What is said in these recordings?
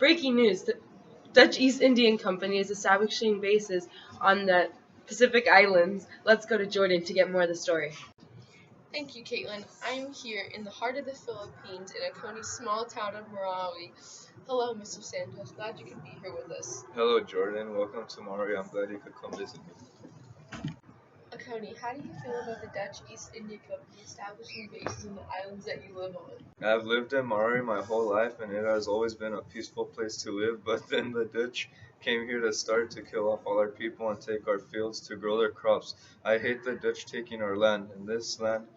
Breaking news: the Dutch East Indian Company is establishing bases on the Pacific Islands. Let's go to Jordan to get more of the story. Thank you, Caitlin. I'm here in the heart of the Philippines in Oconee small town of Marawi. Hello, Mr. Santos. Glad you could be here with us. Hello, Jordan. Welcome to Mari. I'm glad you could come visit me. Oconee, how do you feel about the Dutch East India Company establishing bases on the islands that you live on? I've lived in Mari my whole life, and it has always been a peaceful place to live. But then the Dutch came here to start to kill off all our people and take our fields to grow their crops. I hate the Dutch taking our land, and this land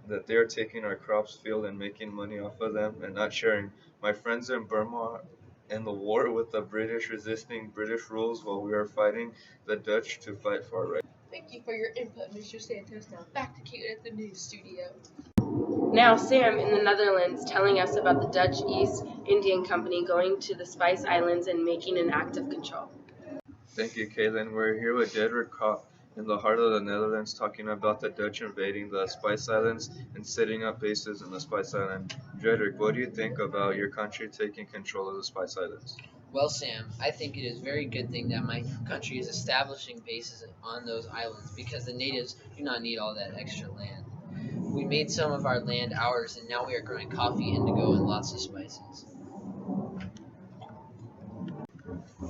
that they are taking our crops, field, and making money off of them and not sharing. My friends in Burma are in the war with the British, resisting British rules while we are fighting the Dutch to fight for our rights. Thank you for your input, Mr. Santos. Now back to Caitlin at the news studio. Now, Sam in the Netherlands telling us about the Dutch East Indian Company going to the Spice Islands and making an act of control. Thank you, Caitlin. We're here with Dedrick Kopp in the heart of the Netherlands talking about the Dutch invading the Spice Islands and setting up bases in the Spice Island. Dedrick, what do you think about your country taking control of the Spice Islands? Well, Sam, I think it is a very good thing that my country is establishing bases on those islands because the natives do not need all that extra land. We made some of our land ours, and now we are growing coffee, indigo, and lots of spices.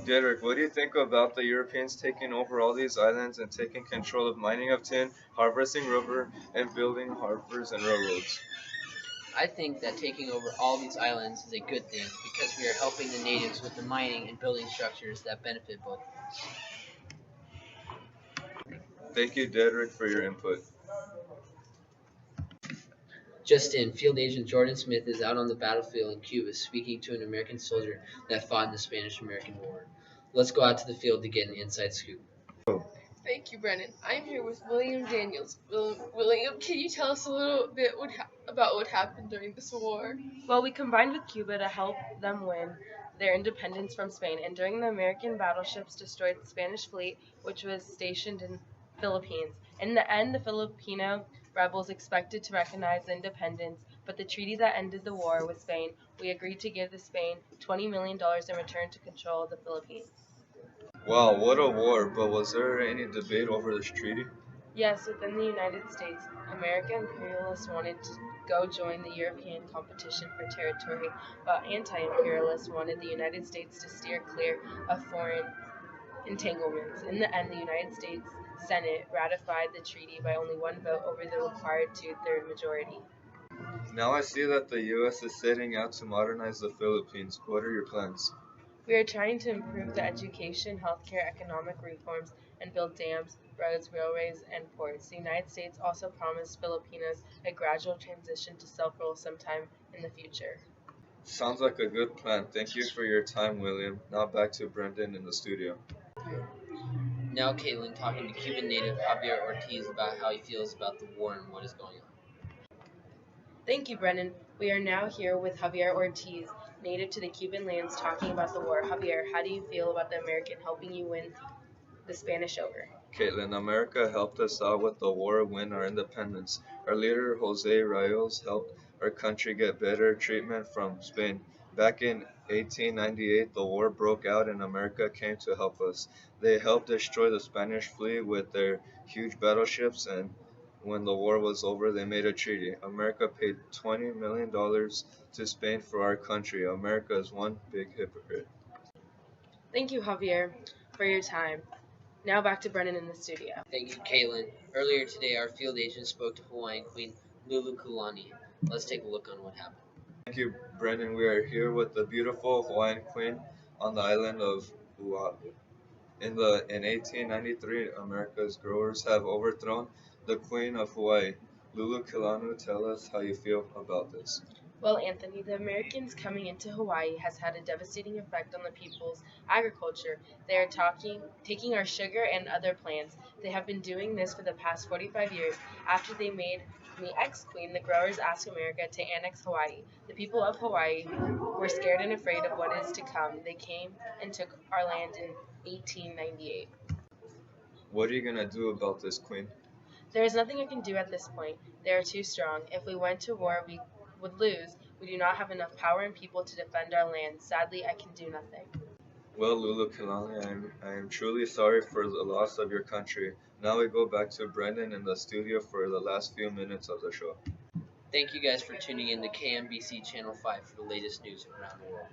Dedrick, what do you think about the Europeans taking over all these islands and taking control of mining of tin, harvesting rubber, and building harbors and railroads? I think that taking over all these islands is a good thing because we are helping the natives with the mining and building structures that benefit both of us. Thank you, Dedrick, for your input. Just in, Field Agent Jordan Smith is out on the battlefield in Cuba speaking to an American soldier that fought in the Spanish-American War. Let's go out to the field to get an inside scoop. Thank you, Brennan. I'm here with William Daniels. William, can you tell us a little bit about what happened during this war? Well, we combined with Cuba to help them win their independence from Spain, and during the American battleships destroyed the Spanish fleet, which was stationed in Philippines. In the end, the Filipino rebels expected to recognize independence, but the treaty that ended the war with Spain, we agreed to give the Spain $20 million in return to control the Philippines. Wow, what a war, but was there any debate over this treaty? Yes, within the United States, American imperialists wanted to go join the European competition for territory, while anti-imperialists wanted the United States to steer clear of foreign entanglements. In the end, the United States Senate ratified the treaty by only one vote over the required two-thirds majority. Now I see that the U.S. is setting out to modernize the Philippines. What are your plans? We are trying to improve the education, healthcare, economic reforms, and build dams, roads, railways, and ports. The United States also promised Filipinos a gradual transition to self-rule sometime in the future. Sounds like a good plan. Thank you for your time, William. Now back to Brendan in the studio. Now Caitlin talking to Cuban native Javier Ortiz about how he feels about the war and what is going on. Thank you, Brennan. We are now here with Javier Ortiz, native to the Cuban lands, talking about the war. Javier, how do you feel about the American helping you win the Spanish over? Caitlin, America helped us out with the war, win our independence. Our leader, Jose Rios, helped our country get better treatment from Spain. Back in 1898, the war broke out and America came to help us. They helped destroy the Spanish fleet with their huge battleships, and when the war was over, they made a treaty. America paid $20 million to Spain for our country. America is one big hypocrite. Thank you, Javier, for your time. Now back to Brennan in the studio. Thank you, Caitlin. Earlier today, our field agent spoke to Hawaiian Queen Lulu Kulani. Let's take a look on what happened. Thank you, Brendan. We are here with the beautiful Hawaiian Queen on the island of Oahu. In 1893, America's growers have overthrown the Queen of Hawaii. Lulu Kilanu, tell us how you feel about this. Well, Anthony, the Americans coming into Hawaii has had a devastating effect on the people's agriculture. They are taking our sugar and other plants. They have been doing this for the past 45 years. After they made me ex-queen, the growers asked America to annex Hawaii. The people of Hawaii were scared and afraid of what is to come. They came and took our land in 1898. What are you going to do about this, Queen? There is nothing I can do at this point. They are too strong. If we went to war, we would lose. We do not have enough power and people to defend our land. Sadly, I can do nothing. Well, Lulu Kalani, I am truly sorry for the loss of your country. Now we go back to Brendan in the studio for the last few minutes of the show. Thank you guys for tuning in to KMBC Channel 5 for the latest news around the world.